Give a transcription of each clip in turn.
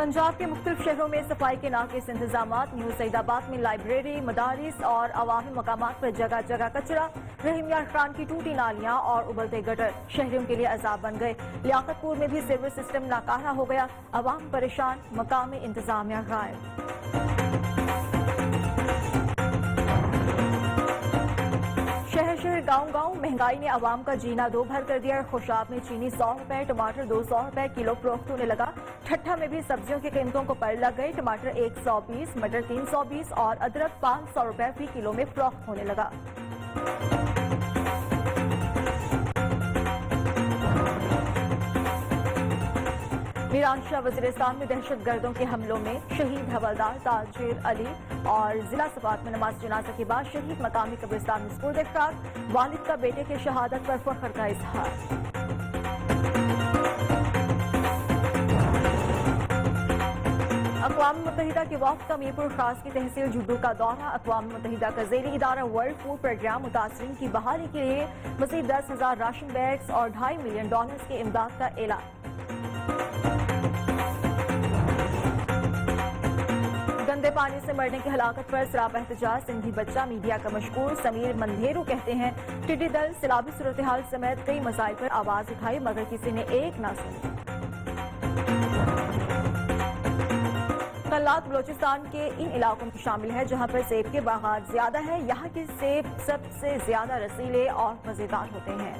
पंजाब के मुख्तलिफ शहरों में सफाई के नाकिस इंतजामात। न्यू सईदाबाद में लाइब्रेरी, मदारिस और अवामी मकामात पर जगह जगह कचरा। रहीम यार खान की टूटी नालियां और उबलते गटर शहरियों के लिए अजाब बन गए। लियाकतपुर में भी सीवर सिस्टम नाकारा हो गया। अवाम परेशान, मकामी इंतजामिया गायब। शहर शहर गांव गांव महंगाई ने आवाम का जीना दो भर कर दिया। खुशाब में चीनी 100 रुपए, टमाटर 200 रुपए किलो फरोख्त होने लगा। ठट्ठा में भी सब्जियों की कीमतों को पर लग गई। टमाटर 120, मटर 320 और अदरक 500 रुपए फी किलो में फरोख्त होने लगा। मीरानशाह वज़ीरिस्तान में दहशत गर्दों के हमलों में शहीद हवलदार ताजिर अली और जिला सफात में नमाज जनाजा के बाद शहीद मकामी कब्रिस्तान में सुपुर्द खाक। वालिद का बेटे की शहादत पर फख्र का इजहार। अक़वाम मुत्तहिदा के वफ़द का मीरपुर खास की तहसील झुड्डू का दौरा। अक़वाम मुत्तहिदा का ज़ेली इदारा वर्ल्ड फूड प्रोग्राम मुतासरीन की बहाली के लिए मज़ीद 10,000 राशन बैग्स और $2.5 मिलियन की इमदाद का ऐलान। गंदे पानी से मरने की हलाकत पर सरापा एहतजाज। सिंधी बच्चा मीडिया का मशहूर समीर मंधेरू कहते हैं टिड्डी दल सैलाबी सूरत हाल समेत कई मसाइल पर आवाज उठाई मगर किसी ने एक ना सुनी। कल्लात बलोचिस्तान के इन इलाकों में शामिल है जहां पर सेब के बागात ज्यादा है। यहाँ के सेब सबसे ज्यादा रसीले और मजेदार होते हैं।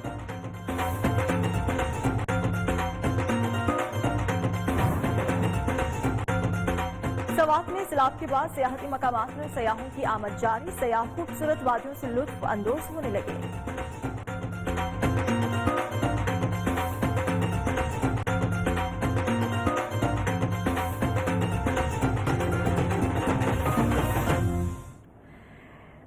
सवात में सैलाब के बाद सियाहती मकामात में सयाहों की आमद जारी। सयाह खूबसूरत वादियों से लुत्फ अंदोज होने लगे।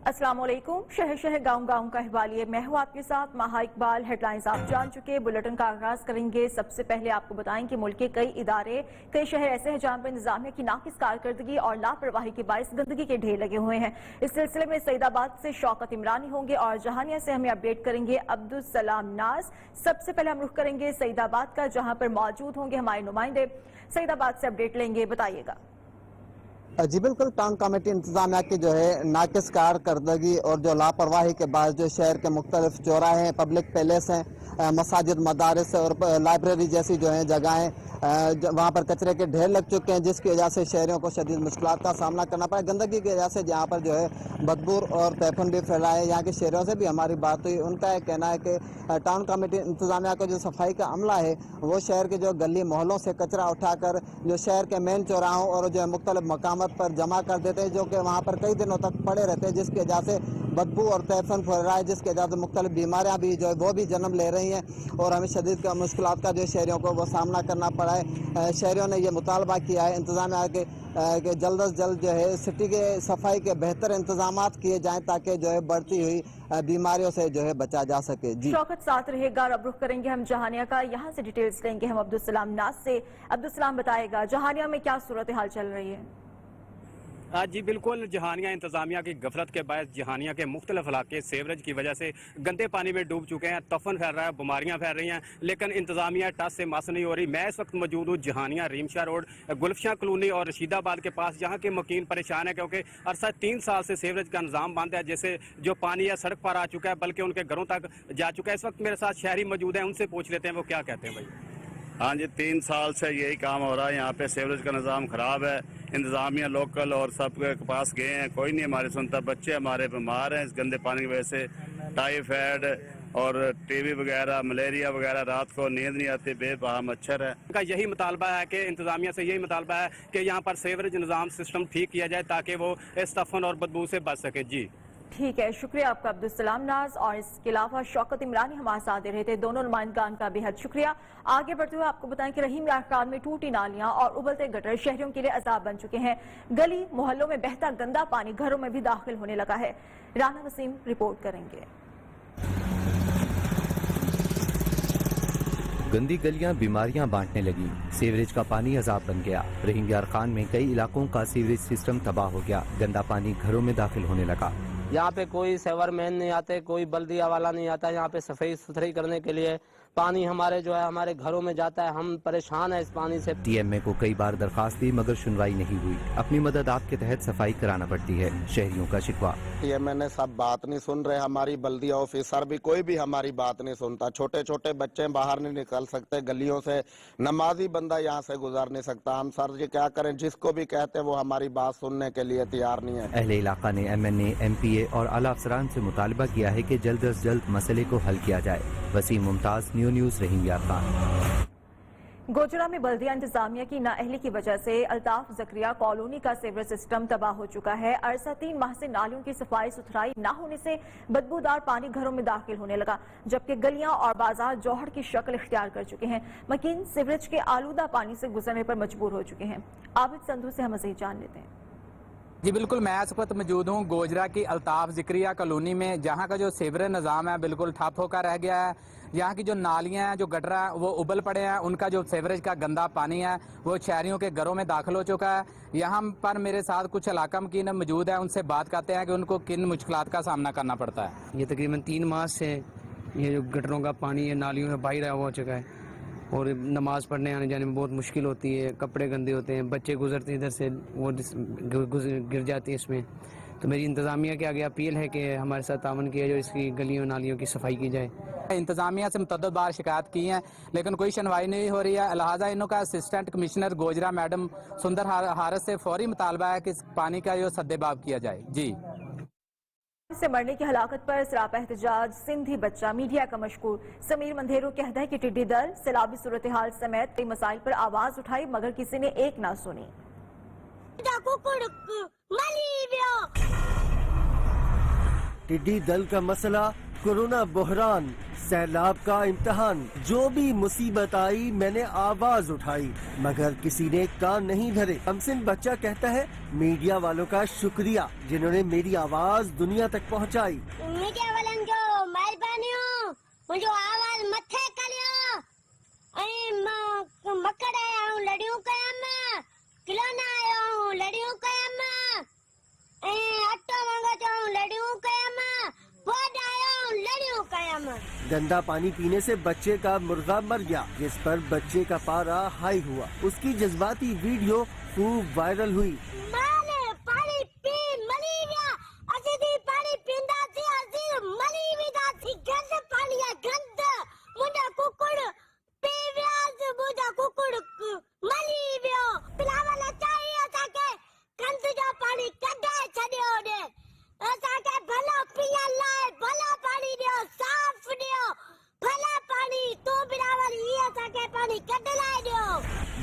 अस्सलामुअलैकुम। शहर शहर गांव गांव का अहवालिए मैं हूं आपके साथ माहा इकबाल। हेडलाइंस आप जान चुके। बुलेटिन का आगाज करेंगे। सबसे पहले आपको बताएं कि मुल्क के कई इदारे, कई शहर ऐसे हैं जहां पर इंतजामिया की नाकिस कारकर्दगी और लापरवाही के बायस गंदगी के ढेर लगे हुए हैं। इस सिलसिले में सईदाबाद से शौकत इमरानी होंगे और जहानिया से हमें अपडेट करेंगे अब्दुल सलाम नाज। सबसे पहले हम रुख करेंगे सईदाबाद का जहां पर मौजूद होंगे हमारे नुमाइंदे। सईदाबाद से अपडेट लेंगे, बताइएगा। जी बिल्कुल, टाउन कमेटी इंतजामिया की जो है नाकिस कारकर्दगी और जो लापरवाही के बाद जो शहर के मुख्तलिफ चौराहे हैं, पब्लिक पैलेस हैं, मसाजिद, मदारिस और लाइब्रेरी जैसी जो है जगहें, वहाँ पर कचरे के ढेर लग चुके हैं जिसकी वजह से शहरियों को शदीद मुश्किलात का सामना करना पड़ा। गंदगी की वजह से यहाँ पर जो है बदबू और तैफून भी फैला है। यहाँ के शहरियों से भी हमारी बात हुई। उनका यह कहना है कि टाउन कमेटी इंतजामिया का जो सफाई का अमला है वो शहर के जो गली मोहल्लों से कचरा उठाकर जो शहर के मेन चौराहों और जो है मुख्तलिफ मकामात पर जमा कर देते हैं, जो कि वहाँ पर कई दिनों तक पड़े रहते हैं जिसकी वजह से बदबू और तैफून फैल रहा है, जिसकी वजह से मुख्तलिफ बीमारियाँ भी जो है वो भी जन्म ले रही हैं और हमें शदीद का मुश्किलात का जो शहरियों को वो सामना करना पड़ा है। शहरियों ने ये मुतालबा किया है इंतजामिया के जल्द अज जल्द जो है सिटी के सफाई के बेहतर इंतजामात किए जाएं ताकि जो है बढ़ती हुई बीमारियों से जो है बचा जा सके। जी शौकत साथ रहेगा और अब रुख करेंगे हम जहानिया का। यहाँ से डिटेल्स लेंगे हम अब्दुल सलाम नाज से। अब्दुल सलाम बताएगा जहानिया में क्या सूरत हाल चल रही है। जी बिल्कुल, जहानिया इंतजामिया की गफलत के बायस जहानिया के मुख्तलिफ इलाके सेवरेज की वजह से गंदे पानी में डूब चुके हैं। तफन फैल रहा है, बीमारियां फैल रही हैं, लेकिन इंतजामिया टस से मस नहीं हो रही। मैं इस वक्त मौजूद हूँ जहानिया रीमशाह रोड, गुलफशाह कॉलोनी और रशीदाबाद के पास। यहाँ के मकीन परेशान है क्योंकि अरसा 3 साल से सेवरेज का निज़ाम बंद है। जैसे जो पानी है सड़क पर आ चुका है बल्कि उनके घरों तक जा चुका है। इस वक्त मेरे साथ शहरी मौजूद है, उनसे पूछ लेते हैं वो क्या कहते हैं। भाई हाँ जी, 3 साल से यही काम हो रहा है। यहाँ पे सेवरेज का निज़ाम ख़राब है। इंतज़ामिया लोकल और सब के पास गए हैं, कोई नहीं हमारी सुनता। बच्चे हमारे बीमार हैं इस गंदे पानी की वजह से। टाइफाइड और टीबी वगैरह, मलेरिया वगैरह, रात को नींद नहीं आती, बेबहा मच्छर है। का यही मुतालबा है कि इंतजामिया से यही मुतालबा है कि यहाँ पर सेवरेज निज़ाम सिस्टम ठीक किया जाए ताकि वो इस तफन और बदबू से बच सके। जी ठीक है, शुक्रिया आपका अब्दुल सलाम नाज। और इसके अलावा शौकत इमरानी हमारे साथ दे रहे थे। दोनों नुमाइंदगान का बेहद शुक्रिया। आगे बढ़ते हुए आपको बताएं कि रहीम यार खान में टूटी नालियां और उबलते गटर शहरियों के लिए अजाब बन चुके हैं। गली मोहल्लों में बहता गंदा पानी घरों में भी दाखिल होने लगा है। राना वसीम रिपोर्ट करेंगे। गंदी गलियां बीमारियां बांटने लगी। सीवरेज का पानी अजाब बन गया। रहीम यार खान में कई इलाकों का सीवरेज सिस्टम तबाह हो गया। गंदा पानी घरों में दाखिल होने लगा। यहाँ पे कोई सेवर मैन नहीं आते, कोई बल्दिया वाला नहीं आता यहाँ पे सफाई सुथराई करने के लिए। पानी हमारे जो है हमारे घरों में जाता है, हम परेशान हैं इस पानी से। टीएमए को कई बार दरखास्त दी मगर सुनवाई नहीं हुई। अपनी मदद आपके तहत सफाई कराना पड़ती है, शहरियों का शिकवा। टीएमए ने सब बात नहीं सुन रहे, हमारी बल्दिया ऑफिसर भी कोई भी हमारी बात नहीं सुनता। छोटे छोटे बच्चे बाहर नहीं निकल सकते गलियों से, नमाजी बंदा यहाँ से गुजर नहीं सकता। हम सर जी क्या करें, जिसको भी कहते वो हमारी बात सुनने के लिए तैयार नहीं है। अहले इलाका ने MNA, MPA और आला अफसरान से मुतालबा किया है कि जल्द अज जल्द मसले को हल किया जाए। वसीम मुमताज, न्यूज़, रहीम यार खान। गोजरा में बल्दिया इंतजामिया की नाअहली की वजह से अल्ताफ जकरिया कॉलोनी का सीवरेज सिस्टम तबाह हो चुका है। अरसा 3 माह से नालियों की सफाई सुथराई न होने से बदबूदार पानी घरों में दाखिल होने लगा, जबकि गलियां और बाजार जौहर की शक्ल इख्तियार कर चुके हैं। मकीन सीवरेज के आलूदा पानी से गुजरने पर मजबूर हो चुके हैं। आबिद संधू से हम मज़ीद जान लेते हैं। जी बिल्कुल, मैं इस वक्त मौजूद हूँ गोजरा की अल्ताफ ज़िक्रिया कॉलोनी में, जहाँ का जो सीवरेज निज़ाम है बिल्कुल ठप होकर रह गया है। यहाँ की जो नालियाँ हैं, जो गटर हैं, वो उबल पड़े हैं। उनका जो सीवरेज का गंदा पानी है वो शहरियों के घरों में दाखिल हो चुका है। यहाँ पर मेरे साथ कुछ इलाका मकीन मौजूद है, उनसे बात करते हैं कि उनको किन मुश्किलात का सामना करना पड़ता है। ये तकरीबन 3 माह से ये जो गटरों का पानी है नालियों में बाहर हो चुका है और नमाज पढ़ने आने जाने में बहुत मुश्किल होती है। कपड़े गंदे होते हैं, बच्चे गुजरते इधर से वो गिर जाते हैं इसमें। तो मेरी इंतज़ामिया के आगे अपील है कि हमारे साथ तावन किया जो इसकी गलियों नालियों की सफाई की जाए। इंतज़ामिया से मुतअद्दिद बार शिकायत की है लेकिन कोई सुनवाई नहीं हो रही है। लिहाजा इनका असिस्टेंट कमिश्नर गोजरा मैडम सुंदर हारस से फौरी मुतालबा है कि पानी का जो सद्देबाब किया जाए। जी से मरने की हलाकत पर सरापा एहतजाज सिंधी बच्चा मीडिया का मशकूर। समीर मंधेरो कहता है कि टिड्डी दल सैलाबी सूरत हाल समेत कई मसाइल पर आवाज उठाई मगर किसी ने एक ना सुनी। टिड्डी दल का मसला, कोरोना बहरान, सैलाब का इम्तिहान, जो भी मुसीबत आई मैंने आवाज उठाई मगर किसी ने कान नहीं धरे। हमसिन बच्चा कहता है मीडिया वालों का शुक्रिया जिन्होंने मेरी आवाज दुनिया तक पहुंचाई। मीडिया वालन जो मेहरबानी हो, मुझे आवाज मथे करियो। मकड़ आया हूँ लड़ियों कयाम, खिलौना आया हूँ लड़ियों कयाम, अट्टो मंगा हूँ लड़ियों कयाम, बोड आया हूँ लड़ियों कयाम। गंदा पानी पीने से बच्चे का मुर्गा मर गया, जिस पर बच्चे का पारा हाई हुआ। उसकी जज्बाती वीडियो खूब वायरल हुई। पानी पी मरी गया, असीधी पानी पींदा थी, असी मरी विदा थी। गंद पानी है गंद, मुंडा कुकुड़ पी व्याज, मुंडा कुकुड़ मरी वियो। पिलावल चाहिए असांखे गंद जो पानी कढाए छॾियो ने, असांखे भलो पीअण लाइ भलो पानी ॾियो, साफ़ ॾियो, भला पानी। तू पिलावल ये असांखे पानी कढलाए ॾियो।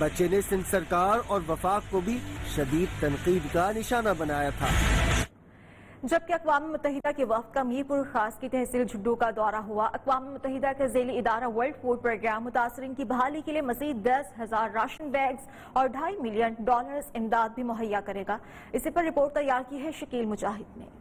बच्चे ने सिंध सरकार और वफाक को भी शदीद तनकीद का निशाना बनाया था। जबकि अक़वाम मुत्तहिदा के वफ़द का मीरपुर खास की तहसील झुड्डू का दौरा हुआ। अक़वाम मुत्तहिदा के ज़ेली इदारा वर्ल्ड फूड प्रोग्राम मुतासरीन की बहाली के लिए मज़ीद 10,000 राशन बैग्स और $2.5 मिलियन इमदाद भी मुहैया करेगा। इसी पर रिपोर्ट तैयार की है शकील मुजाहिद ने।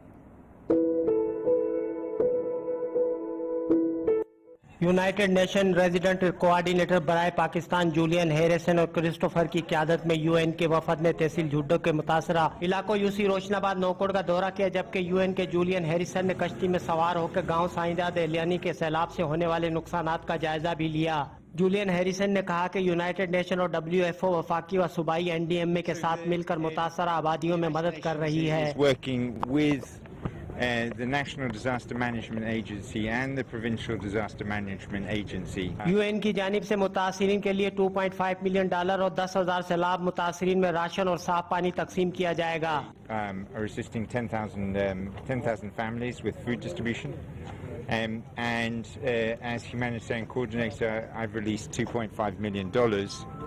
यूनाइटेड नेशन रेजिडेंट कोऑर्डिनेटर बराए पाकिस्तान जूलियन हैरिसन और क्रिस्टोफर की क़यादत में यूएन के वफद ने तहसील झुड्डो के मुतासरा इलाकों यूसी रोशनाबाद नौकोड़ का दौरा किया, जबकि यूएन के जूलियन हैरिसन ने कश्ती में सवार होकर गांव साइंदाद एलियानी के सैलाब से होने वाले नुकसानात का जायजा भी लिया। जूलियन हैरिसन ने कहा कि यूनाइटेड नेशन और WFO वफाकी व सूबाई NDMA के साथ मिलकर मुतासरा आबादियों में मदद कर रही है। The National Disaster Management Agency and the Provincial Disaster Management Agency. UN की जानिब से मुतासरीन के लिए $2.5 मिलियन और 10,000 सैलाब मुतासरीन में राशन और साफ पानी तकसीम किया जाएगा। Are assisting 10,000 families with food distribution. And as humanitarian coordinator, I've released $2.5 million.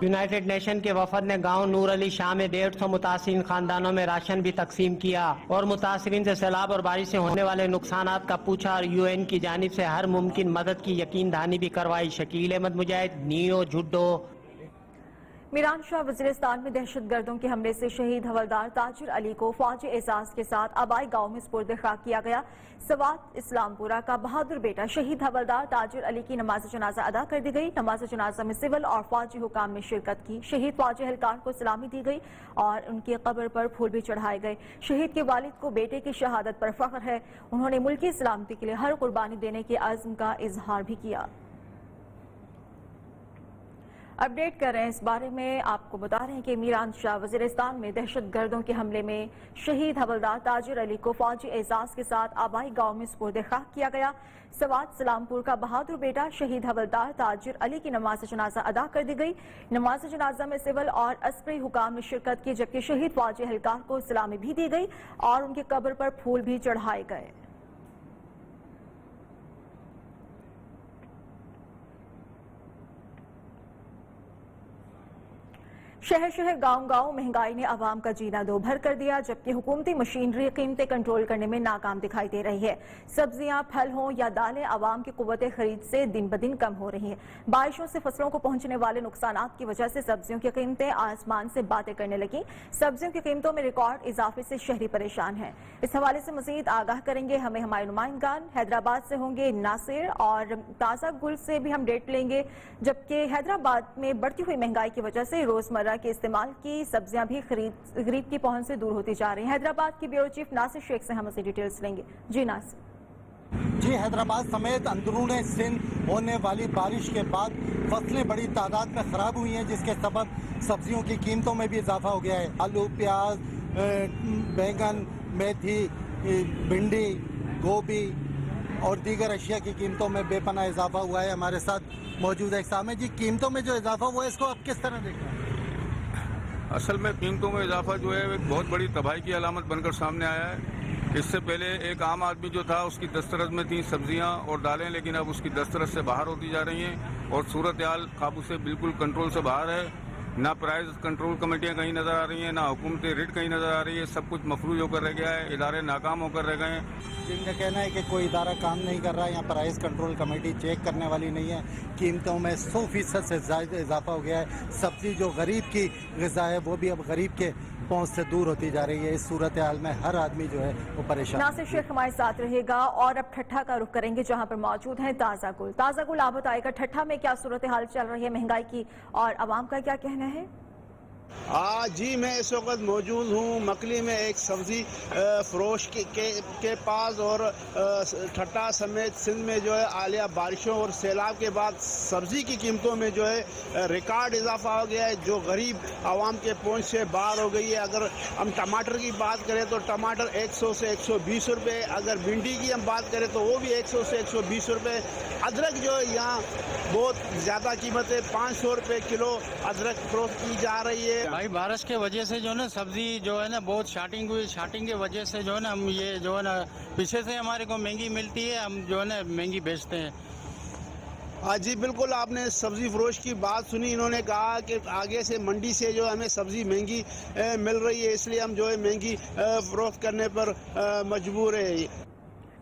United nation के वफद ने गांव नूर अली शाह में 150 मुतासरीन खानदानों में राशन भी तकसीम किया और मुतासरीन से सैलाब और बारिश से होने वाले नुकसानात का पूछा और यूएन की जानिब से हर मुमकिन मदद की यकीन दहानी भी करवाई। शकील अहमद मुजाहिद, नियो झुड्डो। मीरान शाह वजीरिस्तान में दहशतगर्दों के हमले से शहीद हवलदार ताजिर अली को फौजी एजाज के साथ आबाई गांव में सुपुर्द खाक किया गया। सवात इस्लामपुरा का बहादुर बेटा शहीद हवलदार ताजिर अली की नमाज जनाजा अदा कर दी गई। नमाज जनाजा में सिविल और फौजी हुकाम ने शिरकत की। शहीद फौजी एहलकार को सलामी दी गई और उनकी कब्र पर फूल भी चढ़ाए गए। शहीद के वालिद को बेटे की शहादत पर फख्र है। उन्होंने मुल्की सलामती के लिए हर कुर्बानी देने के अज़्म का इजहार भी किया। अपडेट कर रहे हैं इस बारे में, आपको बता रहे हैं कि मीरान शाह वजीरिस्तान में दहशतगर्दों के हमले में शहीद हवलदार ताजिर अली को फौजी एजाज के साथ आबाई गांव में सुपुर्द खाक किया गया। सवात सलामपुर का बहादुर बेटा शहीद हवलदार ताजिर अली की नमाज जनाजा अदा कर दी गई। नमाज जनाजा में सिविल और अस्करी हुकाम ने शिरकत की, जबकि शहीद फौजी एहलकार को सलामी भी दी गई और उनकी कब्र पर फूल भी चढ़ाए गए। शहर शहर गांव गांव महंगाई ने आवाम का जीना दो भर कर दिया, जबकि हुकूमती मशीनरी कीमतें कंट्रोल करने में नाकाम दिखाई दे रही है। सब्जियां, फल हों या दालें आवाम की कुव्वत खरीद से दिन ब दिन कम हो रही हैं। बारिशों से फसलों को पहुंचने वाले नुकसानात की वजह से सब्जियों की कीमतें आसमान से बातें करने लगी। सब्जियों की कीमतों में रिकॉर्ड इजाफे से शहरी परेशान हैं। इस हवाले से मजीद आगाह करेंगे हमें हमारे नुमाइंदगान। हैदराबाद से होंगे नासिर और ताज़ा गुल से भी हम डेट लेंगे, जबकि हैदराबाद में बढ़ती हुई महंगाई की वजह से रोजमर्रा के इस्तेमाल की सब्जियां भी गरीब की पहुंच से दूर होती जा रही हैं। हैदराबाद की ब्यूरो चीफ नासिर शेख से हम उसे डिटेल्स लेंगे। जी नासिर। जी, हैदराबाद समेत अंदरून सिंध होने वाली बारिश के बाद फसलें बड़ी तादाद में खराब हुई हैं, जिसके सबब सब्जियों की कीमतों में भी इजाफा हो गया है। आलू, प्याज, बैंगन, मेथी, भिंडी, गोभी और दीगर अशिया की कीमतों में बेपनाह इजाफा हुआ है। हमारे साथ मौजूद है सामने जी, कीमतों में जो इजाफा हुआ है इसको आप किस तरह देखते हैं? असल में कीमतों में इजाफा जो है एक बहुत बड़ी तबाही की अलामत बनकर सामने आया है। इससे पहले एक आम आदमी जो था उसकी दस्तरस में थी सब्जियां और दालें, लेकिन अब उसकी दस्तरस से बाहर होती जा रही हैं और सूरत हाल काबू से बिल्कुल कंट्रोल से बाहर है। ना प्राइस कंट्रोल कमेटियां कहीं नज़र आ रही हैं, ना हुकूमती रेट कहीं नज़र आ रही है। सब कुछ मफलूज होकर रह गया है, इदारे नाकाम होकर रह गए हैं। जिनका कहना है कि कोई इदारा काम नहीं कर रहा है, यहाँ प्राइस कंट्रोल कमेटी चेक करने वाली नहीं है। कीमतों में 100% से ज़्यादा इजाफा हो गया है। सब्जी जो गरीब की ग़िज़ा है वो भी अब गरीब के पहुंच से दूर होती जा रही है। इस सूरत हाल में हर आदमी जो है वो परेशान। नासिर शेख हमारे साथ रहेगा और अब ठट्ठा का रुख करेंगे, जहां पर मौजूद है ताज़ा गुल। ताज़ा गुल, आप बताएगा ठट्ठा में क्या सूरत हाल चल रही है महंगाई की और आवाम का क्या कहना है? जी, मैं इस वक्त मौजूद हूँ मकली में एक सब्जी फरोश के पास और ठट्टा समेत सिंध में जो है आलिया बारिशों और सैलाब के बाद सब्जी की कीमतों में जो है रिकॉर्ड इजाफा हो गया है, जो गरीब आवाम के पहुंच से बाहर हो गई है। अगर हम टमाटर की बात करें तो टमाटर 100 से 120 रुपये, अगर भिंडी की हम बात करें तो वो भी 100 से 120 रुपये। अदरक जो है यहाँ बहुत ज़्यादा कीमत है, 500 रुपये किलो अदरक फरोख्त की जा रही है। भाई बारिश के वजह से जो है ना सब्जी जो है ना बहुत शार्टिंग हुई, शार्टिंग के वजह से जो है ना हम ये जो है ना पीछे से हमारे को महंगी मिलती है, हम जो है ना महंगी बेचते हैं। हाँ जी, बिल्कुल आपने सब्जी फरोश की बात सुनी। इन्होंने कहा कि आगे से मंडी से जो हमें सब्जी महंगी मिल रही है, इसलिए हम जो है महंगी फरोख्त करने पर मजबूर है।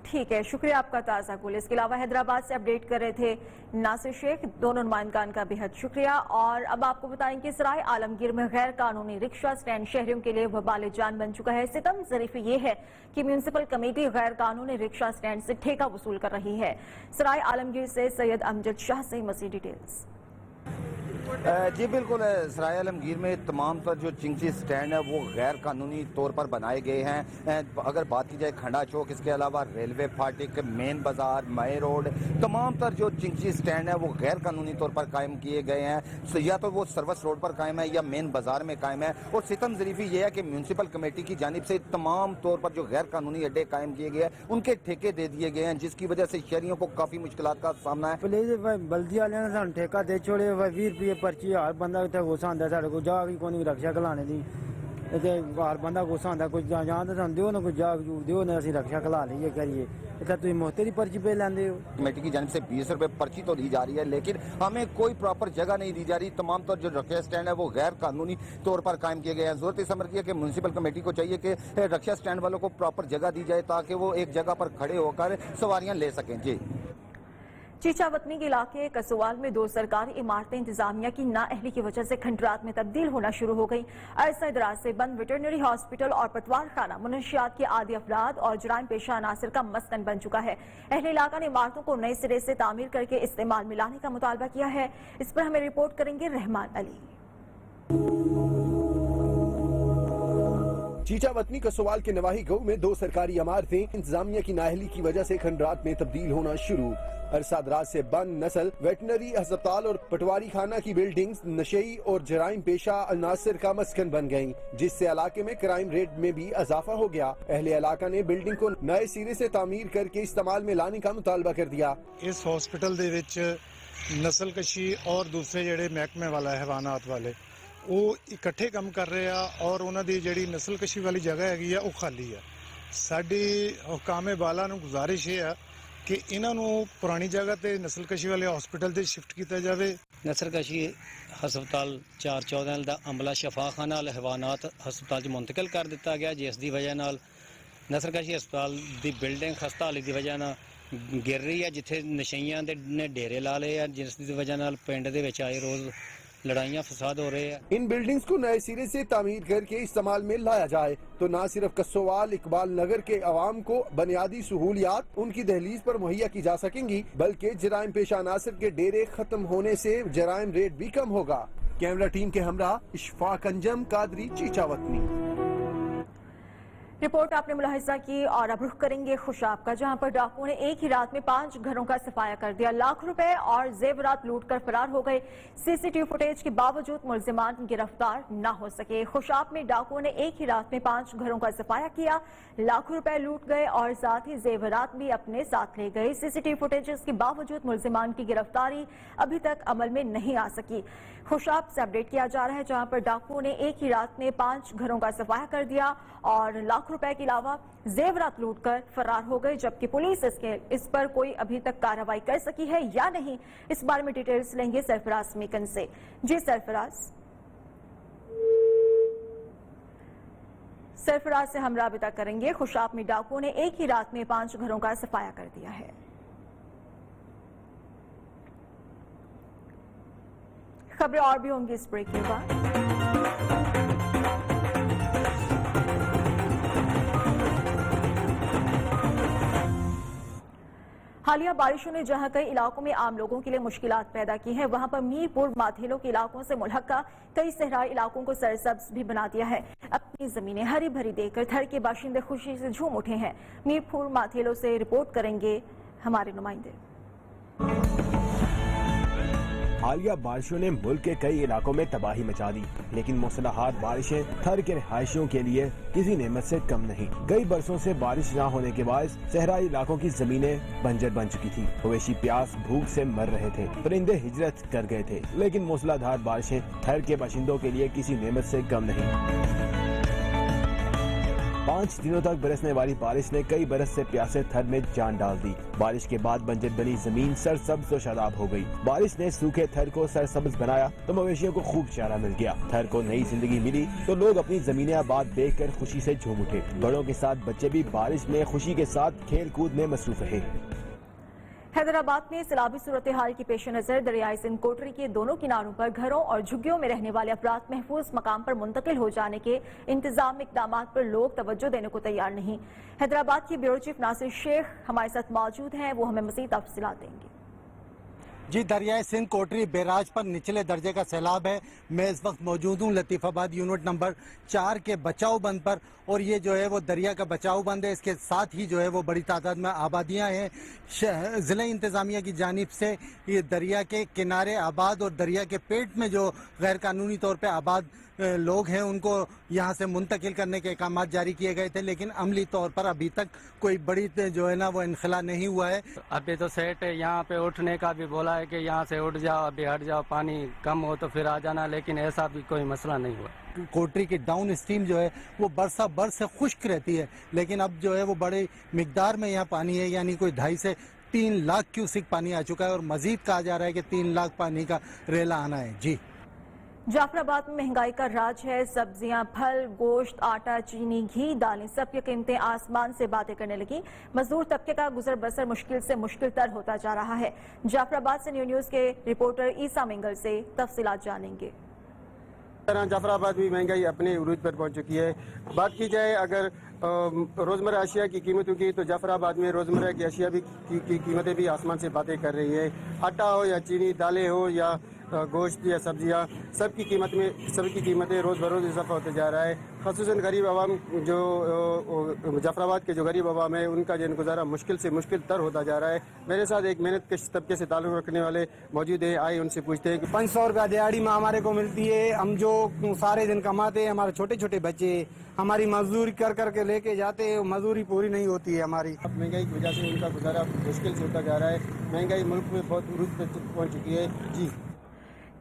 ठीक है, शुक्रिया आपका ताज़ा गुल। इसके अलावा हैदराबाद से अपडेट कर रहे थे नासिर शेख। दोनों नुमाइंदगान का बेहद शुक्रिया। और अब आपको बताएं कि सराय आलमगीर में गैर कानूनी रिक्शा स्टैंड शहरियों के लिए वबाल जान बन चुका है। सितम ज़रीफ़ी ये है कि म्यूनसिपल कमेटी गैर कानूनी रिक्शा स्टैंड से ठेका वसूल कर रही है। सराय आलमगीर से सैयद अमजद शाह से मज़ीद डिटेल्स। जी बिल्कुल, सराय आलमगीर में तमाम तर जो चिंची स्टैंड है वो गैर कानूनी तौर पर बनाए गए हैं। अगर बात की जाए खंडा चौक, इसके अलावा रेलवे फाटक, मेन बाजार, मई रोड, तमाम तर जो चिंची स्टैंड है वो गैर कानूनी तौर पर कायम किए गए हैं। या तो वो सर्विस रोड पर कायम है या मेन बाजार में कायम है। और सितम ज़रीफ़ी ये है कि म्यूनसिपल कमेटी की जानिब से तमाम तौर पर जो गैर कानूनी अड्डे कायम किए गए हैं उनके ठेके दे दिए गए हैं, जिसकी वजह से शहरियों को काफ़ी मुश्किलात का सामना है। बल्दी वाले ने सानू ठेका दे छोड़े 20 रुपये पर्ची, हर बंदा इतने गुस्सा आंदा साढ़े को जाग ही कोई रक्षा खिलाने दी। हर बंदा गुस्सा आंदा, कुछ जान तो सानू दिओ ना, कुछ जाग जूग दिओ ना, असं रक्षा खिला लीए करिए। इतना तुम मोहते की पर्ची पे लेंदे हो। कमेटी की जानिब से 20 रुपये पर्ची तो दी जा रही है, लेकिन हमें कोई प्रॉपर जगह नहीं दी जा रही। तमाम तौर जो रक्षा स्टैंड है वो गैर कानूनी तौर पर कायम किए गए हैं। जरूरत इस अमर की है कि म्यूनसिपल कमेटी को चाहिए कि रक्षा स्टैंड वालों को प्रॉपर जगह दी जाए ताकि वो एक जगह पर खड़े होकर सवारियां ले सकें। जी चीचावतनी के इलाके कसोवाल में 2 सरकारी इमारतें इंतजामिया की नाअहली की वजह से खंडरात में तब्दील होना शुरू हो गई। अरसा दराज से बंद वेटरनरी हॉस्पिटल और पटवार खाना मुनशियात के आदि अफराद और जराइम पेशा अनासर का मस्कन बन चुका है। अहले इलाका ने इमारतों को नए सिरे से तामीर करके इस्तेमाल में लाने का मुतालबा किया है। इस पर हमें रिपोर्ट करेंगे रहमान अली। चीचावतनी कसोवाल के नवाही गांव में 2 सरकारी इमारतें इंतजामिया की नाअहली की वजह से खंडरात में तब्दील होना शुरू। अरसा दराज से बंद नस्ल वेटनरी अस्पताल और पटवारी खाना की बिल्डिंग्स नशेई और जराइम पेशा अनासर का मस्कन बन गयी, जिससे इलाके में क्राइम रेट में भी इजाफा हो गया। अहले इलाका ने बिल्डिंग को नए सिरे से तामीर करके इस्तेमाल में लाने का मुतालबा कर दिया। इस हॉस्पिटल दे विच नस्ल कशी और दूसरे जेड़े महकमे वाला हैवानात वाले वो इकट्ठे काम कर रहे हैं और उन्हों की जी नस्ल कशी वाली जगह हैगी है वो खाली है। साडी हुकामे वाला नूं गुजारिश है कि इन्हों पुरानी जगह ते नस्ल कशी वाले हॉस्पिटल से शिफ्ट किया जाए। नस्ल कशी हस्पताल 414 का अमला शफाखाना हैवानात हस्पताल मुंतकिल कर दिता गया, जिस की वजह नाल नस्ल कशी हस्पताल की बिल्डिंग खस्ता हाली की वजह नाल गिर रही है, जिथे नशइयां ने डेरे ला लए हैं, जिस की वजह नाल पिंड दे विच आए रोज लड़ाइयां फसाद हो रहे हैं। इन बिल्डिंग्स को नए सिरे से तामीर करके इस्तेमाल में लाया जाए तो न सिर्फ कसोवाल इकबाल नगर के अवाम को बुनियादी सहूलियात उनकी दहलीज पर मुहैया की जा सकेंगी, बल्कि जराइम पेशा अनासर के डेरे खत्म होने से जराइम रेट भी कम होगा। कैमरा टीम के हमरा इशफाक अंजम कादरी, चीचावतनी। रिपोर्ट आपने मुलाहिजा की और अब रुख करेंगे खुशाब का, जहां पर डाकुओं ने एक ही रात में 5 घरों का सफाया कर दिया। लाख रुपए और जेवरात लूटकर फरार हो गए। सीसीटीवी फुटेज के बावजूद मुलजिमान गिरफ्तार न हो सके। खुशाब में डाकुओं ने एक ही रात में 5 घरों का सफाया किया, लाख रुपए लूट गए और साथ ही जेवरात भी अपने साथ ले गए। सीसीटीवी फुटेज के बावजूद मुलजिमान की गिरफ्तारी अभी तक अमल में नहीं आ सकी। खुशाब से अपडेट किया जा रहा है, जहां पर डाकुओं ने एक ही रात में 5 घरों का सफाया कर दिया और लाख रुपए के अलावा जेवरात लूटकर फरार हो गए, जबकि पुलिस इस पर कोई अभी तक कार्रवाई कर सकी है या नहीं, इस बारे में डिटेल्स लेंगे सरफराज मेकन से। जी सरफराज से हम राबिता करेंगे। खुशाब में डाकुओं ने एक ही रात में 5 घरों का सफाया कर दिया है। खबरें और भी होंगी इस ब्रेक के बाद। हालिया बारिशों ने जहां कई इलाकों में आम लोगों के लिए मुश्किलात पैदा की हैं, वहां पर मीरपुर माथेलो के इलाकों से मुल्हका कई सहराई इलाकों को सरसब्ज भी बना दिया है। अपनी जमीनें हरी भरी देखकर थर के बाशिंदे खुशी से झूम उठे हैं। मीरपुर माथेलो से रिपोर्ट करेंगे हमारे नुमाइंदे। हालिया बारिशों ने मुल्क के कई इलाकों में तबाही मचा दी, लेकिन मूसलाधार बारिशें थर के रहायशियों के लिए किसी नेमत से कम नहीं। कई बरसों से बारिश न होने के बाद सहराई इलाकों की जमीनें बंजर बन चुकी थी। मवेशी प्यास भूख से मर रहे थे, परिंदे हिजरत कर गए थे, लेकिन मूसलाधार बारिशें थर के बाशिंदों के लिए किसी नेमत से कम नहीं। 5 दिनों तक बरसने वाली बारिश ने कई बरस से प्यासे थर में जान डाल दी। बारिश के बाद बंजर बनी जमीन सरसब्ज और शादाब हो गई। बारिश ने सूखे थर को सरसब्ज बनाया तो मवेशियों को खूब चारा मिल गया। थर को नई जिंदगी मिली तो लोग अपनी जमीनें आबाद देखकर खुशी से झूम उठे। बड़ों के साथ बच्चे भी बारिश में खुशी के साथ खेल कूद में मसरूफ रहे। हैदराबाद में सैलाबी सूरत हाल की पेश नजर दरियाई सिंध कोटरी के दोनों किनारों पर घरों और झुग्गियों में रहने वाले अफराद महफूज मकाम पर मुंतकिल हो जाने के इंतजाम इकदाम पर लोग तवज्जो देने को तैयार नहीं। हैदराबाद के ब्यूरो चीफ नासिर शेख हमारे साथ मौजूद हैं, वो हमें मजीद तफसीलात देंगे। जी, दरियाई सिंध कोटरी बैराज पर निचले दर्जे का सैलाब है। मैं इस वक्त मौजूद हूँ लतीफाबाद यूनिट नंबर 4 के बचाव बंद पर, और ये जो है वो दरिया का बचाव बंद है। इसके साथ ही जो है वो बड़ी तादाद में आबादियाँ हैं। ज़िला इंतज़ामिया की जानिब से ये दरिया के किनारे आबाद और दरिया के पेट में जो गैर कानूनी तौर पर आबाद लोग हैं उनको यहाँ से मुंतकिल करने के अहकाम जारी किए गए थे, लेकिन अमली तौर पर अभी तक कोई बड़ी जो है ना वो इनखला नहीं हुआ है। अभी तो सेठ यहाँ पे उठने का भी बोला है कि यहाँ से उठ जाओ, अभी हट जाओ, पानी कम हो तो फिर आ जाना, लेकिन ऐसा भी कोई मसला नहीं हुआ। कोटरी की डाउन स्ट्रीम जो है वो बरसा बरस से खुश्क रहती है, लेकिन अब जो है वो बड़े मिकदार में यहाँ पानी है, यानी कोई 2.5 से 3 लाख क्यूसिक पानी आ चुका है और मजीद कहा जा रहा है कि 3 लाख पानी का रेला आना है। जी जाफराबाद में महंगाई का राज है। सब्जियां, फल, गोश्त, आटा, चीनी, घी, दालें, सब की कीमतें आसमान से बातें करने लगी। मजदूर तबके का गुजर बसर मुश्किल से मुश्किल तर होता जा रहा है। जाफराबाद से न्यूज़ के रिपोर्टर ईसा मिंगल से तफसीलात जानेंगे। जाफराबाद में महंगाई अपने उरूज पर पहुंच चुकी है। बात की जाए अगर रोज़मर्रा अशिया की कीमतों की, तो जाफराबाद में रोज़मर्रा की अशिया भी की कीमतें भी आसमान से बातें कर रही है। आटा हो या चीनी, दालें हो या गोश्त या सब्जियां, सबकी कीमतें रोज़ बरोज़ इजाफा होते जा रहा है। ख़ुसूसन गरीब आवाम जो जाफराबाद के जो गरीब आवाम है, उनका जन गुजारा मुश्किल से मुश्किल तर होता जा रहा है। मेरे साथ एक मेहनत के तबके से ताल्लुक़ रखने वाले मौजूद है। आए उनसे पूछते हैं कि 500 रुपया दिहाड़ी में हमारे को मिलती है। हम जो सारे दिन कमाते हैं, हमारे छोटे छोटे बच्चे हमारी मजदूरी कर करके लेके जाते हैं, मजदूरी पूरी नहीं होती है हमारी। अब महंगाई की वजह से उनका गुजारा मुश्किल से होता जा रहा है। महंगाई मुल्क में बहुत उरूज पर पहुँच चुकी है। जी,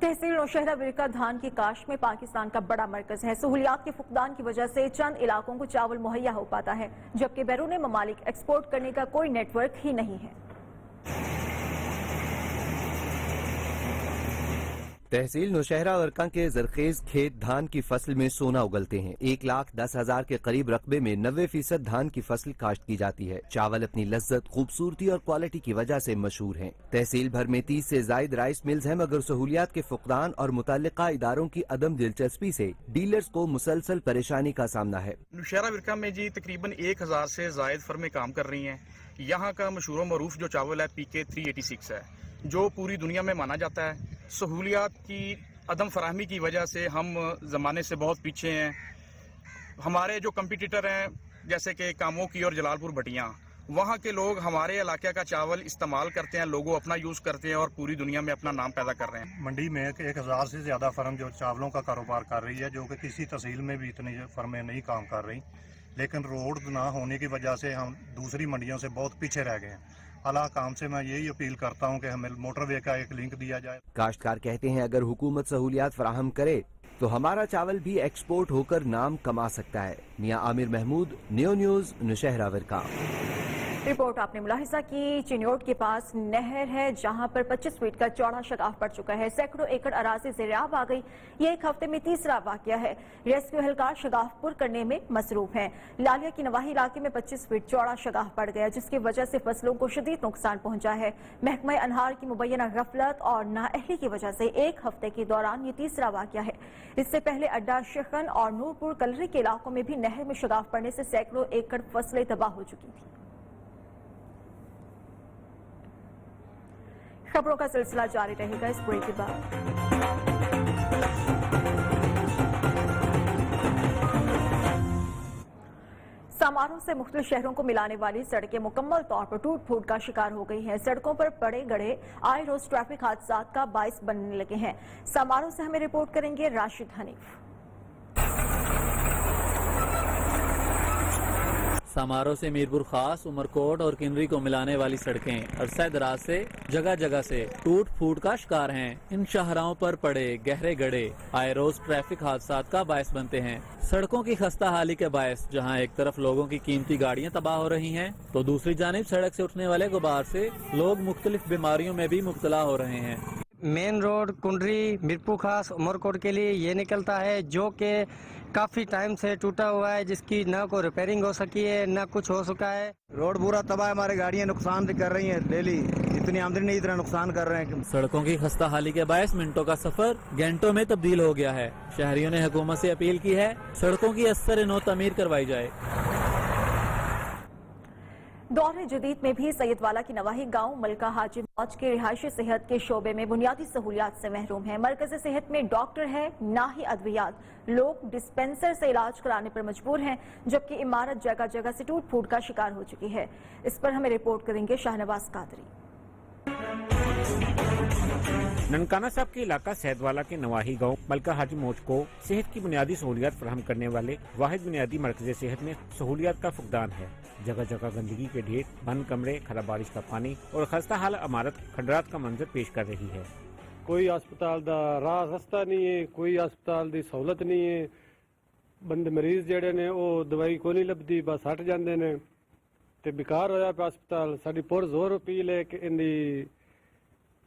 तहसील नौशहरा विरका धान की काश्त में पाकिस्तान का बड़ा मरकज है। सहूलियात के फुकदान की वजह से चंद इलाकों को चावल मुहैया हो पाता है, जबकि बैरून ममालिक एक्सपोर्ट करने का कोई नेटवर्क ही नहीं है। तहसील नौशहरा वर्का के जरखेज खेत धान की फसल में सोना उगलते हैं। 1,10,000 के करीब रकबे में 90% धान की फसल काश्त की जाती है। चावल अपनी लज्जत, खूबसूरती और क्वालिटी की वजह से मशहूर हैं। तहसील भर में 30 से जायद राइस मिल्स हैं, मगर सहूलियात के फुकदान और मुतल्लिका इदारों की अदम दिलचस्पी से डीलर्स को मुसलसल परेशानी का सामना है। नौशहरा विरका में जी तकरीबन 1,000 से जायद फर्में काम कर रही हैं। यहाँ का मशहूर मरूफ जो चावल है PK 386 है, जो पूरी दुनिया में माना जाता है। सहूलियात की अदम फराहमी की वजह से हम ज़माने से बहुत पीछे हैं। हमारे जो कंपटीटर हैं जैसे कि कामों की और जलालपुर भटियाँ, वहाँ के लोग हमारे इलाके का चावल इस्तेमाल करते हैं, लोगों अपना यूज़ करते हैं और पूरी दुनिया में अपना नाम पैदा कर रहे हैं। मंडी में 1,000 से ज़्यादा फर्म जो चावलों का कारोबार कर रही है, जो कि किसी तहसील में भी इतनी फर्में नहीं काम कर रही, लेकिन रोड ना होने की वजह से हम दूसरी मंडियों से बहुत पीछे रह गए हैं। अल्लाह काम से मैं यही अपील करता हूं कि हमें मोटरवे का एक लिंक दिया जाए। काश्तकार कहते हैं अगर हुकूमत सहूलियात फराहम करे तो हमारा चावल भी एक्सपोर्ट होकर नाम कमा सकता है। मियां आमिर महमूद, न्यूज़ नौशहरा विरका। रिपोर्ट आपने मुलाहिजा की। चिन्योट के पास नहर है, जहां पर 25 फीट का चौड़ा शगाफ पड़ चुका है। सैकड़ों एकड़ अराजी ज़ेर-ए-आब आ गई। ये एक हफ्ते में तीसरा वाकया है। रेस्क्यू एहलकार शगाफ पुर करने में मसरूफ हैं। लालिया की नवाही इलाके में 25 फीट चौड़ा शगाफ पड़ गया, जिसकी वजह से फसलों को शदीद नुकसान पहुंचा है। महकमा अनहार की मुबैना गफलत और नाअहली की वजह से एक हफ्ते के दौरान ये तीसरा वाकया है। इससे पहले अड्डा, शेखन और नूरपुर कलरी के इलाकों में भी नहर में शगाफ पड़ने से सैकड़ों एकड़ फसलें तबाह हो चुकी थी। खबरों का सिलसिला जारी रहेगा इस ब्रेक के बाद। समारोह से मुख्तलिफ शहरों को मिलाने वाली सड़कें मुकम्मल तौर पर टूट फूट का शिकार हो गई हैं। सड़कों पर पड़े गड़े आए रोज ट्रैफिक हादसात का बाइस बनने लगे हैं। समारोह से हमें रिपोर्ट करेंगे राशिद हनीफ। समारोह से मीरपुर खास, उमरकोट और किनरी को मिलाने वाली सड़कें अरसा दराज से जगह जगह से टूट फूट का शिकार हैं। इन शाहराहों पर पड़े गहरे गड्ढे आए रोज ट्रैफिक हादसात का बायस बनते हैं। सड़कों की खस्ता हाली के बायस जहां एक तरफ लोगों की कीमती गाड़ियां तबाह हो रही हैं, तो दूसरी जानिब सड़क से उठने वाले गुबार से लोग मुख्तलिफ बीमारियों में भी मुब्तला हो रहे हैं। मेन रोड कुंडरी, मीरपुर खास, उमरकोट के लिए ये निकलता है, जो कि काफी टाइम से टूटा हुआ है, जिसकी न कोई रिपेयरिंग हो सकी है न कुछ हो सका है। रोड पूरा तबाह है, हमारी गाड़ियां नुकसान भी कर रही हैं डेली, इतनी आमदनी नहीं, इतना नुकसान कर रहे हैं। सड़कों की खस्ता हाली के बायस मिनटों का सफर घंटों में तब्दील हो गया है। शहरियों ने हुकूमत से अपील की है सड़कों की असर नौ तमीर करवाई जाए। दौर जदीद में भी सैयदवाला की नवाही गांव मलका हाजी मौज के रिहायशी सेहत के शोबे में बुनियादी सहूलियात से महरूम है। मरकज़ी सेहत में डॉक्टर है ना ही अद्वियात। लोग डिस्पेंसर से इलाज कराने पर मजबूर हैं, जबकि इमारत जगह जगह से टूट फूट का शिकार हो चुकी है। इस पर हमें रिपोर्ट करेंगे शाहनवाज कादरी। ननकाना साहब के इलाका सैयदवाला के नवाही गांव मलका हाजी मौज को सेहत की बुनियादी सहूलियात फराहम करने वाले वाहिद बुनियादी मरकज़ सेहत में सहूलियात का फुकदान है। जगह जगह गंदगी के ढेर, बंद कमरे, खराब बारिश का पानी और खस्ता हाल इमारत खंडरात का मंजर पेश कर रही है। कोई अस्पताल दा राह रस्ता नहीं है, कोई अस्पताल दी सहूलत नहीं है। बंदे मरीज जेड़े ने वो दवाई को नहीं लभदी, बस हट जाते ने ते बेकार होया पे अस्पताल। साडी पुर जोर अपील है कि इनकी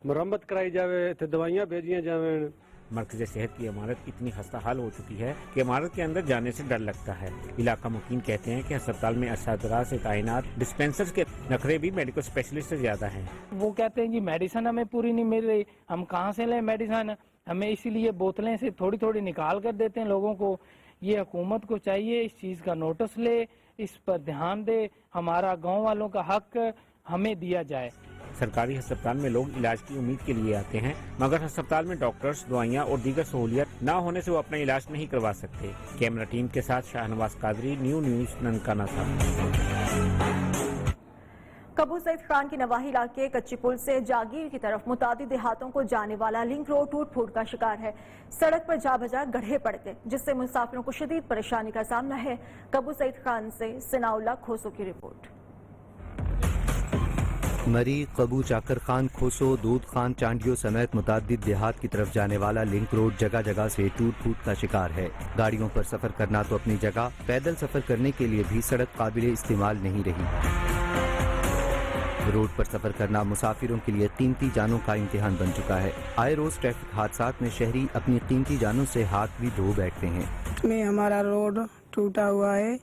मुरम्मत कराई जावे, ते दवाइयां भेजियां जावें مرکز صحت کی عمارت اتنی خستہ حال ہو چکی ہے کہ عمارت کے اندر جانے سے ڈر لگتا ہے۔ علاقہ مکین کہتے ہیں کہ ہسپتال میں عرصہ دراز سے تعینات ڈسپینسرز کے نخرے بھی میڈیکل اسپیشلسٹ سے زیادہ ہیں۔ وہ کہتے ہیں جی میڈیسن ہمیں پوری نہیں مل رہی، ہم کہاں سے لیں میڈیسن، ہمیں اسی لیے بوتلیں سے تھوڑی تھوڑی نکال کر دیتے ہیں لوگوں کو۔ یہ حکومت کو چاہیے اس چیز کا نوٹس لے، اس پر دھیان دے، ہمارا گاؤں والوں کا حق ہمیں دیا جائے۔ سرکاری ہسپتال میں لوگ علاج کی امید کے لیے آتے ہیں، مگر ہسپتال میں ڈاکٹرز، دوائیاں اور دیگر سہولیات نہ ہونے سے وہ اپنا علاج نہیں کروا سکتے۔ کیمرہ ٹیم کے ساتھ شاہ نواز قادری، نیو نیوز، ننکانہ صاحب۔ قبو سعید خان کی نواحی علاقے کچی پل سے جاگیر کی طرف متعدد دیہاتوں کو جانے والا لنک روڈ ٹوٹ پھوٹ کا شکار ہے۔ سڑک پر جا بجا گڑھے پڑ گئے جس سے مسافروں کو شدید پریشانی کا سامنا ہے۔ قبو سعید خان سے ثناء اللہ کھوسو کی رپورٹ۔ مری، قبو، چاکر خان، کھوسو، دودھ خان، چانڈیو سمیت متعدد دیہات کی طرف جانے والا لنک روڈ جگہ جگہ سے ٹوٹ پھوٹ کا شکار ہے۔ گاڑیوں پر سفر کرنا تو اپنی جگہ، پیدل سفر کرنے کے لیے بھی سڑک قابل استعمال نہیں رہی۔ روڈ پر سفر کرنا مسافروں کے لیے قیمتی جانوں کا امتحان بن چکا ہے۔ آئے روز ٹریفک حادثات میں شہری اپنی قیمتی جانوں سے ہاتھ بھی دھو بیٹھتے ہیں۔ میں ہمارا روڈ ٹوٹا ہوا ہے،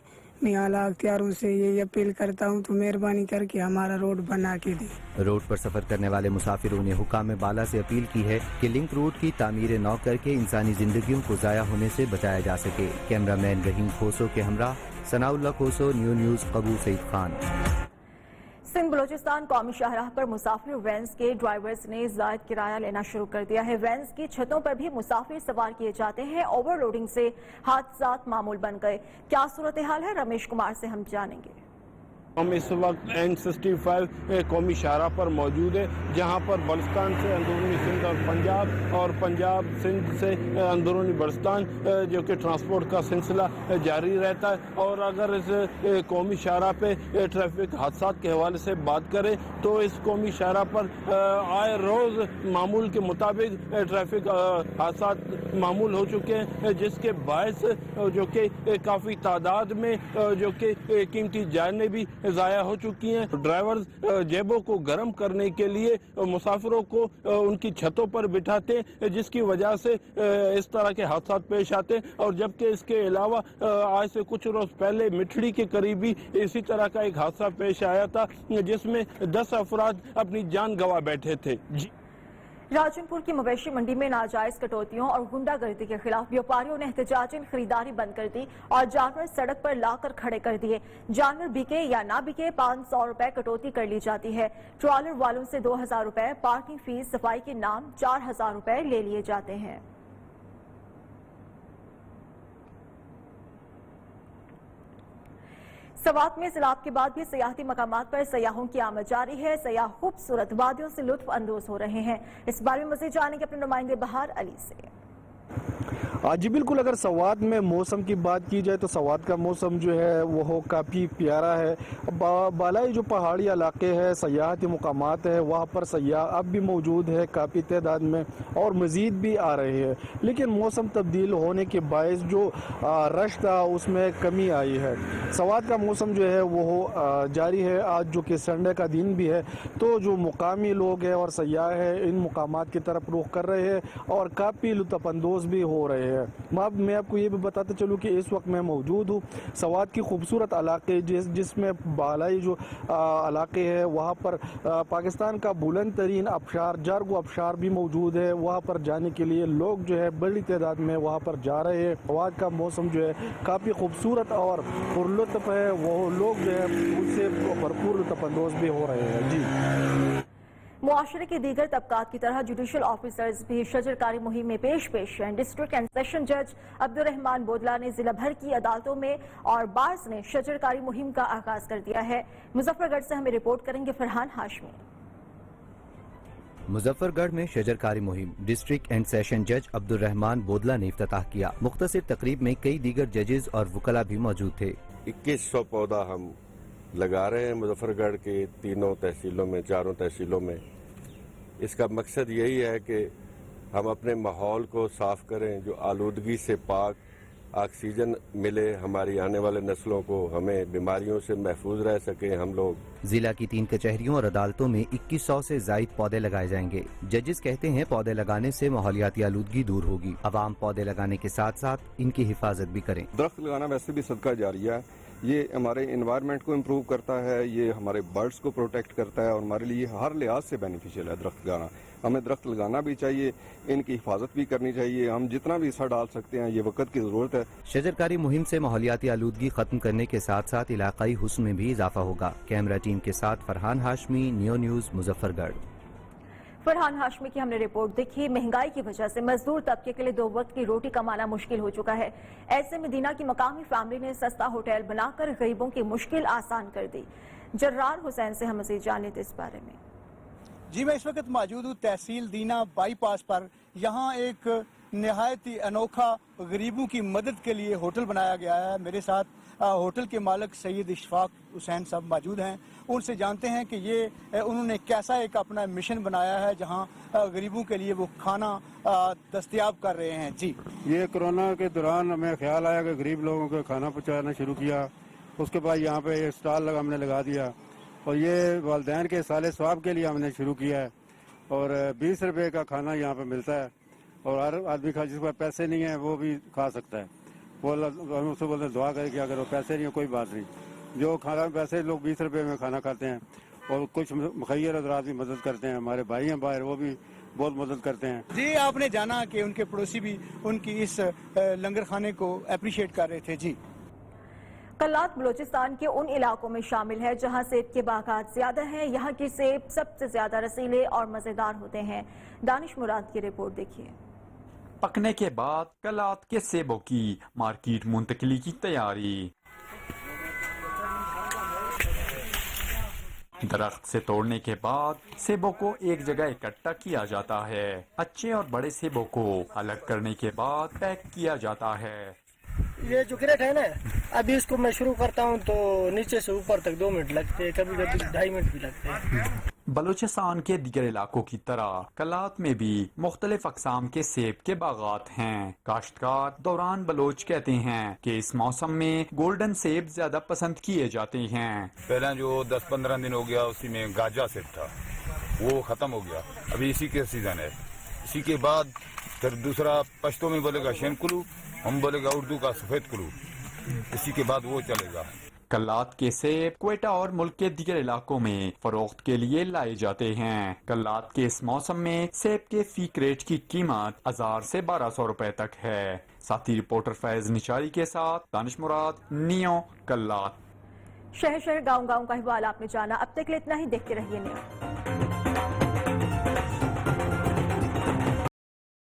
میں اعلیٰ اختیاروں سے یہ اپیل کرتا ہوں تو مہربانی کر کے ہمارا روڈ بنا کے دیں۔ روڈ پر سفر کرنے والے مسافروں نے حکام بالا سے اپیل کی ہے کہ لنک روڈ کی تعمیر نو کر کے انسانی زندگیوں کو ضائع ہونے سے بچایا جا سکے۔ کیمرہ مین رحیم کھوسو کے ہمراہ ثناء اللہ کھوسو، نیو نیوز، قبو سعید خان۔ سندھ بلوچستان قومی شاہراہ پر مسافر وینز کے ڈرائیورز نے زائد کرایہ لینا شروع کر دیا ہے۔ وینز کی چھتوں پر بھی مسافر سوار کیے جاتے ہیں۔ اوور لوڈنگ سے حادثات معمول بن گئے۔ کیا صورتحال ہے، رمیش کمار سے ہم جانیں گے۔ ہم اس وقت N65 قومی شاہراہ پر موجود ہے، جہاں پر بلوچستان سے اندرونی سندھ اور پنجاب سندھ سے اندرونی بلوچستان جو کہ ٹرانسپورٹ کا سلسلہ جاری رہتا ہے۔ اور اگر اس قومی شاہراہ پہ ٹریفک حادثات کے حوالے سے بات کریں تو اس قومی شاہراہ پر آئے روز معمول کے مطابق ٹریفک حادثات معمول ہو چکے ہیں، جس کے باعث جو کہ کافی تعداد میں جو کہ قیمتی جانیں بھی ضائع ہو چکی ہیں۔ ڈرائیورز جیبوں کو گرم کرنے کے لیے مسافروں کو ان کی چھتوں پر بٹھاتے ہیں، جس کی وجہ سے اس طرح کے حادثات پیش آتے ہیں۔ اور جبکہ اس کے علاوہ آج سے کچھ روز پہلے مٹھڑی کے قریب بھی اسی طرح کا ایک حادثہ پیش آیا تھا، جس میں 10 افراد اپنی جان گنوا بیٹھے تھے۔ راجن پور کی مویشی منڈی میں ناجائز کٹوتیوں اور غنڈہ گردی کے خلاف بیوپاریوں نے احتجاجاً خریداری بند کر دی اور جانور سڑک پر لا کر کھڑے کر دیے۔ جانور بکے یا نہ بکے 500 روپے کٹوتی کر لی جاتی ہے۔ ٹرالر والوں سے 2000 روپے، پارکنگ فیس، صفائی کے نام 4000 روپے لے لیے جاتے ہیں۔ سوات میں سیلاب کے بعد بھی سیاحتی مقامات پر سیاحوں کی آمد جاری ہے۔ سیاح خوبصورت وادیوں سے لطف اندوز ہو رہے ہیں۔ اس بارے میں مزید جانیں گے اپنے نمائندے بہار علی سے۔ جی بالکل، اگر سوات میں موسم کی بات کی جائے تو سوات کا موسم جو ہے وہ کافی پیارا ہے۔ بالائی جو پہاڑی علاقے ہیں، سیاحتی مقامات ہیں، وہاں پر سیاح اب بھی موجود ہے کافی تعداد میں اور مزید بھی آ رہے ہیں، لیکن موسم تبدیل ہونے کے باعث جو رش تھا اس میں کمی آئی ہے۔ سوات کا موسم جو ہے وہ جاری ہے۔ آج جو کہ سنڈے کا دن بھی ہے تو جو مقامی لوگ ہیں اور سیاح ہیں ان مقامات کی طرف رخ کر رہے ہیں اور کافی لطف اندوز بھی ہو رہے ہیں۔ میں آپ کو یہ بھی بتاتا چلوں کہ اس وقت میں موجود ہوں سوات کی خوبصورت علاقے جس میں بالائی جو علاقے ہیں وہاں پر پاکستان کا بلند ترین آبشار جارگو آبشار بھی موجود ہے۔ وہاں پر جانے کے لیے لوگ جو ہے بڑی تعداد میں وہاں پر جا رہے ہیں۔ سوات کا موسم جو ہے کافی خوبصورت اور پرلطف ہے، وہ لوگ جو ہے اس سے بھرپور لطف اندوز بھی ہو رہے ہیں۔ جی معاشرے کے دیگر طبقات کی طرح جوڈیشل آفیسرز بھی شجرکاری مہم میں پیش ہیں۔ ڈسٹرکٹ اینڈ سیشن جج عبدالرحمان بودلا نے ضلع بھر کی عدالتوں میں اور بارز نے شجرکاری مہم کا آغاز کر دیا ہے۔ مظفر گڑھ سے ہمیں رپورٹ کریں گے فرحان ہاشمی۔ مظفر گڑھ میں شجرکاری مہم ڈسٹرکٹ اینڈ سیشن جج عبدالرحمان بودلا نے افتتاح کیا۔ مختصر تقریب میں کئی دیگر ججز اور وکلاء بھی موجود تھے۔ 2100 پودا ہم لگا رہے ہیں مظفر گڑھ کے تینوں تحصیلوں میں، چاروں تحصیلوں میں۔ اس کا مقصد یہی ہے کہ ہم اپنے ماحول کو صاف کریں، جو آلودگی سے پاک ऑक्सीजन मिले, हमारी आने वाले नस्लों को, हमें बीमारियों से महफूज रह सके हम लोग। जिला की 3 कचहरियों और अदालतों में 2100 से जायद पौधे लगाए जाएंगे। जजेस कहते हैं पौधे लगाने से माहौलियाती आलूदगी दूर होगी। अवाम पौधे लगाने के साथ साथ इनकी हिफाजत भी करें। दरख्त लगाना वैसे भी सदका जारिया है, ये हमारे इन्वायरमेंट को इम्प्रूव करता है, ये हमारे बर्ड्स को प्रोटेक्ट करता है और हमारे लिए हर लिहाज से बेनिफिशियल है दरख्त लगाना। हमें दरख्त लगाना भी चाहिए, इनकी हिफाजत भी करनी चाहिए। हम जितना भी हिस्सा डाल सकते हैं, ये वक्त की ज़रूरत है। शजरकारी मुहिम से माहौलियाती आलूदगी खत्म करने के साथ साथ इलाकाई हुस्न में भी इजाफा होगा। कैमरा टीम के साथ फरहान हाशमी, नियो न्यूज़, मुजफ्फरगढ़। फरहान हाशमी की हमने रिपोर्ट देखी। महंगाई की वजह से मजदूर तबके के लिए 2 वक्त की रोटी कमाना मुश्किल हो चुका है। ऐसे में दीना की मकामी फैमिली ने सस्ता होटल बनाकर गरीबों की मुश्किल आसान कर दी। जर्रार हुसैन से हम मज़ीद जान लेते इस बारे में। जी, मैं इस वक्त मौजूद हूँ तहसील दीना बाईपास पर। यहाँ एक नहायत ही अनोखा गरीबों की मदद के लिए होटल बनाया गया है। मेरे साथ होटल के मालिक सैयद इशफाक हुसैन साहब मौजूद हैं। उनसे जानते हैं कि ये उन्होंने कैसा एक अपना मिशन बनाया है जहाँ गरीबों के लिए वो खाना दस्तयाब कर रहे हैं। जी, ये कोरोना के दौरान हमें ख्याल आया कि गरीब लोगों को खाना पहुँचाना शुरू किया। उसके बाद यहाँ पे स्टॉल हमने लगा दिया और ये वालिदैन के साले स्वाब के लिए हमने शुरू किया है। और 20 रुपए का खाना यहाँ पे मिलता है और हर आदमी का जिसके पास पैसे नहीं है वो भी खा सकता है। वो हम उससे बोलते हैं दुआ करें कि अगर वो पैसे नहीं है कोई बात नहीं, जो खाना पैसे लोग 20 रुपए में खाना खाते हैं। और कुछ मुखैर हज़रात भी मदद करते हैं, हमारे भाई हैं बाहर, वो भी बहुत मदद करते हैं। जी, आपने जाना कि उनके पड़ोसी भी उनकी इस लंगर खाने को अप्रिशिएट कर रहे थे। जी, कल्लात बलोचिस्तान के उन इलाकों में शामिल है जहां सेब के बागात ज्यादा हैं। यहाँ के सेब सबसे ज्यादा रसीले और मजेदार होते हैं। दानिश मुराद की रिपोर्ट देखिए। पकने के बाद कल्लात के सेबों की मार्केट मुंतकिली की तैयारी। दरख्त से तोड़ने के बाद सेबों को एक जगह इकट्ठा किया जाता है। अच्छे और बड़े सेबों को अलग करने के बाद पैक किया जाता है। ये जो क्रेट है ना, अभी इसको मैं शुरू करता हूँ तो नीचे से ऊपर तक 2 मिनट लगते हैं, कभी कभी 2.5 मिनट भी लगते हैं। बलूचिस्तान के दीगर इलाकों की तरह कल्लात में भी मुख्तलिफ अक़साम के सेब के बागात हैं। काश्तकार दौरान बलोच कहते हैं कि इस मौसम में गोल्डन सेब ज्यादा पसंद किए जाते हैं। पहला जो 10-15 दिन हो गया उसी में गाजा सेब था, वो खत्म हो गया, अभी इसी के सीजन है। इसी के बाद फिर दूसरा पश्तो में बोलेगा शेनकुलू, हम बोलेगा उर्दू का सफेद कुलू, इसी के बाद वो चलेगा। कल्लात के सेब क्वेटा और मुल्क के दीगर इलाकों में फरोख्त के लिए लाए जाते हैं। कल्लात के इस मौसम में सेब के फी क्रेट की कीमत 1000 से 1200 रुपए तक है। साथी रिपोर्टर फैज निचारी के साथ दानिश मुराद, नियो, कल्लात। शहर शहर गाँव गाँव का अहवाल आपने जाना। अब तक के लिए इतना ही, देखते रहिए नियो।